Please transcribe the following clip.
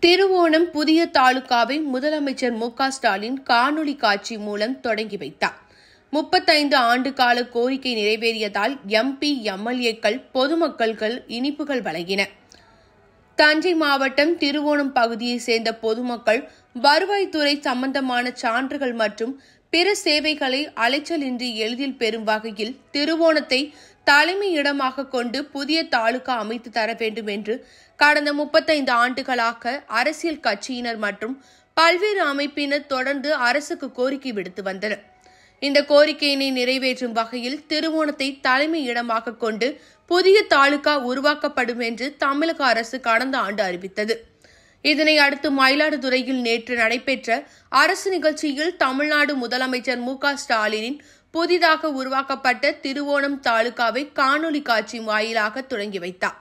திருவோணம் புதிய தாலுகாவை முதலமைச்சர் மு.க.ஸ்டாலின் காணொலி காட்சி மூலம் தொடங்கி வைத்தார். 35 ஆண்டு கால கோரிக்கை நிறைவேறியதால் எம்பி, எம்எல்ஏக்கள், பொதுமக்கள் இனிப்புகள் வழங்கினர். தஞ்சை மாவட்டம் திருவோணம் பகுதியைச் சேர்ந்த பொதுமக்கள் வருவாய்த்துறை சம்பந்தமான சான்றுகள் மற்றும் பிற சேவைகளை அலைச்சலின்றி எளிதில் பெறும் வகையில் திருவோணத்தை தலைமையிடமாக கொண்டு புதிய தாலுகா அமைத்து தர வேண்டும் என்று கடந்த 35 ஆண்டுகளாக அரசியல் கட்சியினர் மற்றும் பல்வேறு அமைப்பினர் தொடர்ந்து அரசுக்கு கோரிக்கை விடுத்து வந்தனர். இந்த கோரிக்கையினை நிறைவேற்றும் வகையில் திருவோணத்தை தலைமையிடமாக கொண்டு புதிய தாலுகா உருவாக்கப்படும் என்று தமிழக அரசு கடந்த ஆண்டு அறிவித்தது. இதனை அடுத்து மயிலாடுதுறையில் நேற்று நடைபெற்ற அரசு நிகழ்ச்சியில் தமிழ்நாடு முதலமைச்சர் மு.க.ஸ்டாலினின் புதிதாக உருவாக்கப்பட்ட திருவோணம் தாலுகாவை காணொலி காட்சி வாயிலாக தொடங்கி வைத்தார்.